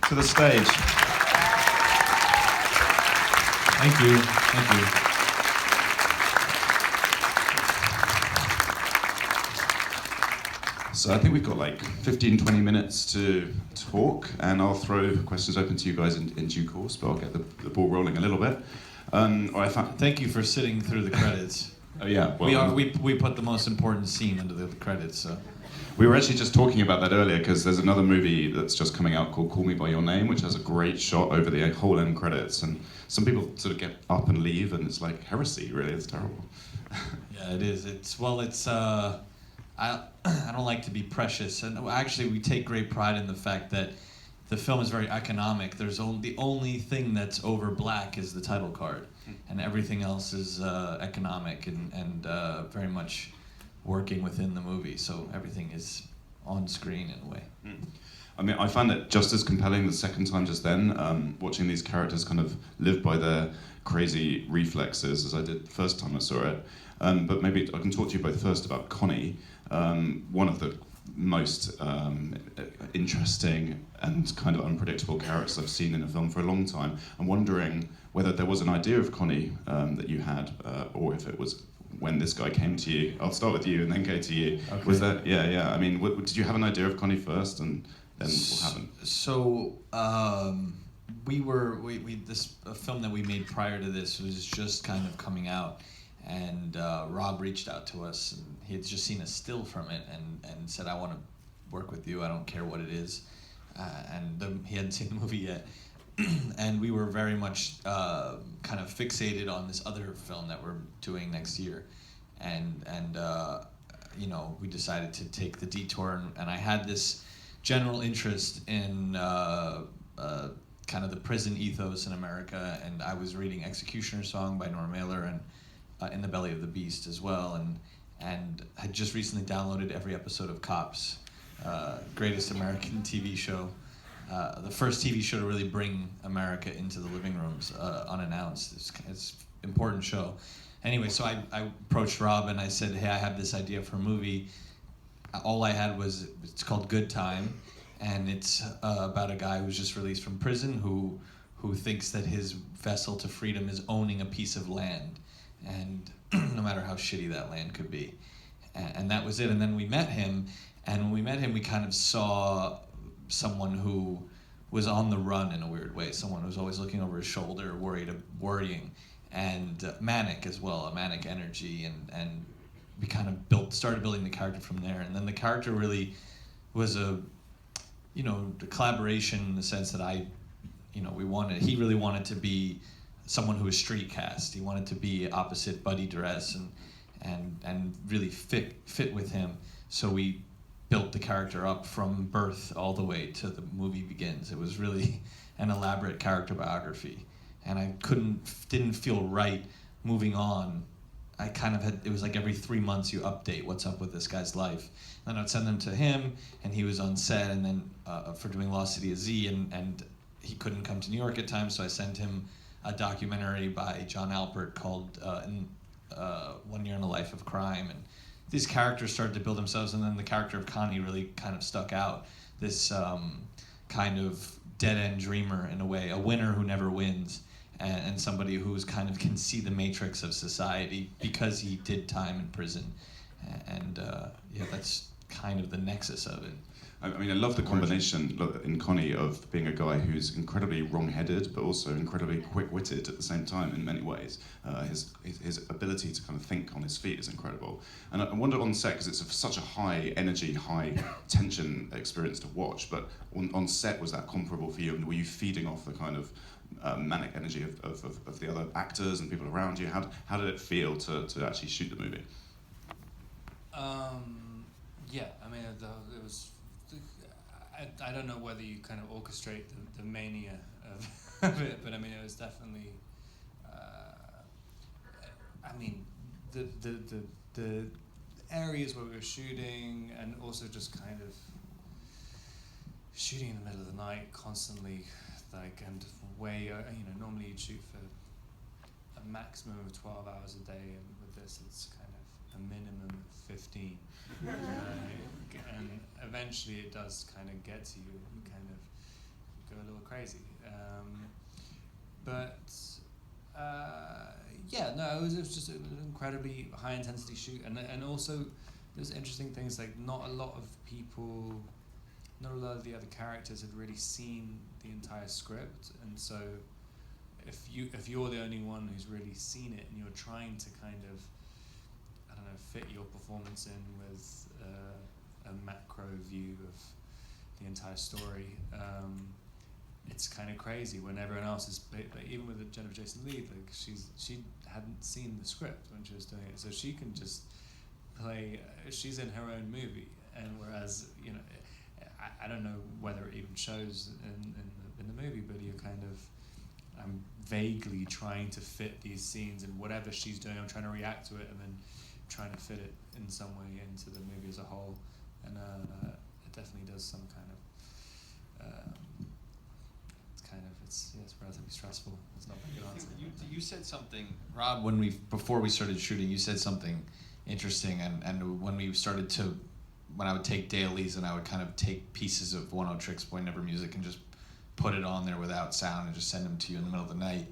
to the stage. Thank you. Thank you. So I think we've got like 15, 20 minutes to talk, and I'll throw questions open to you guys in due course, but I'll get the ball rolling a little bit. Thank you for sitting through the credits. Oh yeah, well, we put the most important scene under the credits. So. We were actually just talking about that earlier because there's another movie that's just coming out called Call Me By Your Name, which has a great shot over the whole end credits, and some people sort of get up and leave, and it's like heresy, really. It's terrible. Yeah, it is. I don't like to be precious, and actually we take great pride in the fact that the film is very economic. The only thing that's over black is the title card, and everything else is economic and very much working within the movie. So everything is on screen in a way. I mean, I found it just as compelling the second time just then, watching these characters kind of live by their crazy reflexes as I did the first time I saw it. But maybe I can talk to you both first about Connie, one of the most interesting and kind of unpredictable characters I've seen in a film for a long time. I'm wondering whether there was an idea of Connie that you had, or if it was when this guy came to you. I'll start with you and then go to you. Okay. Was that, yeah. I mean, did you have an idea of Connie first, and then what happened? So this film that we made prior to this was just kind of coming out, and Rob reached out to us, and he had just seen a still from it, and said, "I want to work with you. I don't care what it is," he hadn't seen the movie yet. And we were very much kind of fixated on this other film that we're doing next year, and we decided to take the detour, and I had this general interest in kind of the prison ethos in America, and I was reading Executioner's Song by Norm Mailer and In the Belly of the Beast as well, and had just recently downloaded every episode of Cops, greatest American TV show. The first TV show to really bring America into the living rooms unannounced. It's an important show. Anyway, so I approached Rob and I said, "Hey, I have this idea for a movie." All I had it's called Good Time, and it's about a guy who's just released from prison who thinks that his vessel to freedom is owning a piece of land, and no matter how shitty that land could be. And that was it. And then we met him, and when we met him, we kind of saw someone who was on the run in a weird way, someone who was always looking over his shoulder, worrying, and manic as well, a manic energy, and we kind of started building the character from there. And then the character really was a collaboration in the sense that he really wanted to be someone who was street cast. He wanted to be opposite Buddy Duress and really fit with him. So we built the character up from birth all the way to the movie begins. It was really an elaborate character biography, and I didn't feel right moving on. I kind of it was like every 3 months you update what's up with this guy's life. Then I'd send them to him, and he was on set, and then for doing Lost City of Z, and he couldn't come to New York at times, so I sent him a documentary by John Alpert called 1 Year in the Life of Crime, and these characters started to build themselves, and then the character of Connie really kind of stuck out. This kind of dead-end dreamer in a way, a winner who never wins, and somebody who's kind of can see the matrix of society because he did time in prison. And that's kind of the nexus of it. I mean, I love the combination in Connie of being a guy who's incredibly wrong-headed, but also incredibly quick-witted at the same time in many ways. His ability to kind of think on his feet is incredible. And I wonder on set, because it's such a high-energy, high-tension experience to watch, but on set, was that comparable for you? And were you feeding off the kind of manic energy of the other actors and people around you? How did it feel to actually shoot the movie? Yeah, I mean, it was... I don't know whether you kind of orchestrate the mania of it, but I mean, it was definitely. I mean, the areas where we were shooting, and also just kind of shooting in the middle of the night constantly, and way. Normally you'd shoot for a maximum of 12 hours a day, and with this, it's kind of a minimum of 15. And eventually it does kind of get to you. You kind of go a little crazy. But yeah, no, it was just an incredibly high intensity shoot, and also there's interesting things like not a lot of the other characters had really seen the entire script, and so if you're the only one who's really seen it and you're trying to kind of, I don't know, fit your performance in with a macro view of the entire story, it's kind of crazy when everyone else is, like, even with Jennifer Jason Leigh, like she hadn't seen the script when she was doing it, so she can just play. She's in her own movie, and whereas I don't know whether it even shows in the movie, but you're kind of, I'm vaguely trying to fit these scenes, and whatever she's doing, I'm trying to react to it, and then trying to fit it in some way into the movie as a whole, and it definitely does some kind of. It's relatively stressful. It's not a good answer. You said something, Rob, before we started shooting, you said something interesting, and when I would take dailies and I would kind of take pieces of 103 Boy Never music and just put it on there without sound and just send them to you in the middle of the night,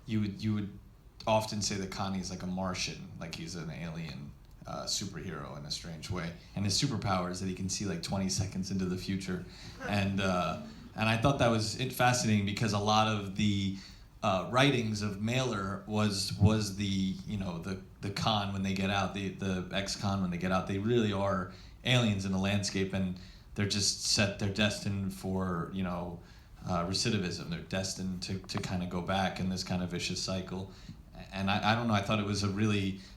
you would often say that Connie's like a Martian, like he's an alien superhero in a strange way, and his superpower is that he can see like 20 seconds into the future, and I thought that was fascinating because a lot of the writings of Mailer was the the con when they get out, the ex-con when they get out, they really are aliens in the landscape, and they're destined for recidivism. They're destined to kind of go back in this kind of vicious cycle. And I don't know, I thought it was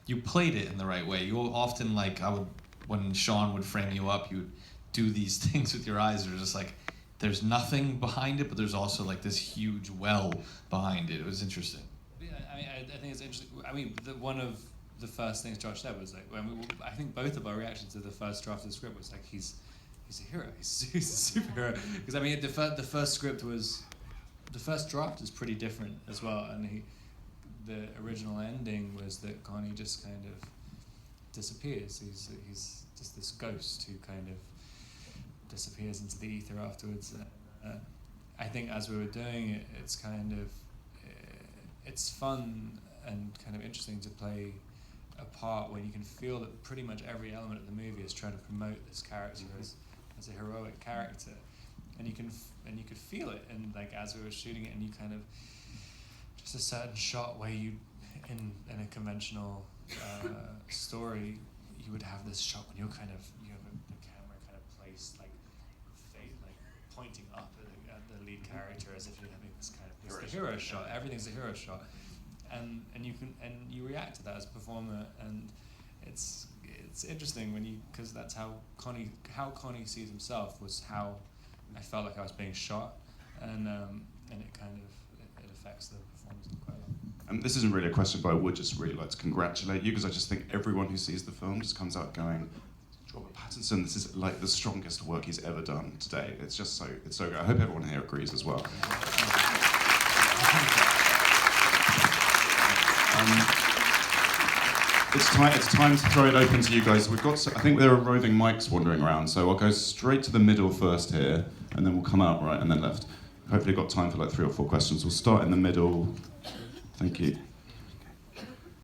you played it in the right way. You often, when Sean would frame you up, you would do these things with your eyes that are just like, there's nothing behind it, but there's also like this huge well behind it. It was interesting. Yeah, I think it's interesting. One of the first things Josh said was like, I think both of our reactions to the first draft of the script was like, he's a hero, he's a superhero. Because the first script was, the first draft is pretty different as well, and the original ending was that Connie just kind of disappears. He's just this ghost who kind of disappears into the ether afterwards. I think as we were doing it, it's kind of it's fun and kind of interesting to play a part when you can feel that pretty much every element of the movie is trying to promote this character as a heroic character, and you could feel it, and like as we were shooting it, and you kind of just a certain shot where you in a conventional story, you would have this shot when you have the camera kind of placed like pointing up at the lead character as if you're having this kind of the hero shot. Everything's a hero shot, and you react to that as a performer, and it's interesting because that's how Connie sees himself, was how I felt like I was being shot, and it kind of it affects the performance quite a lot. And this isn't really a question, but I would just really like to congratulate you, because I just think everyone who sees the film just comes out going, Robert Pattinson, this is like the strongest work he's ever done today. It's so good. I hope everyone here agrees as well. It's time to throw it open to you guys. I think there are roving mics wandering around, so I'll go straight to the middle first here, and then we'll come out right and then left. Hopefully got time for like 3 or 4 questions. We'll start in the middle. Thank you.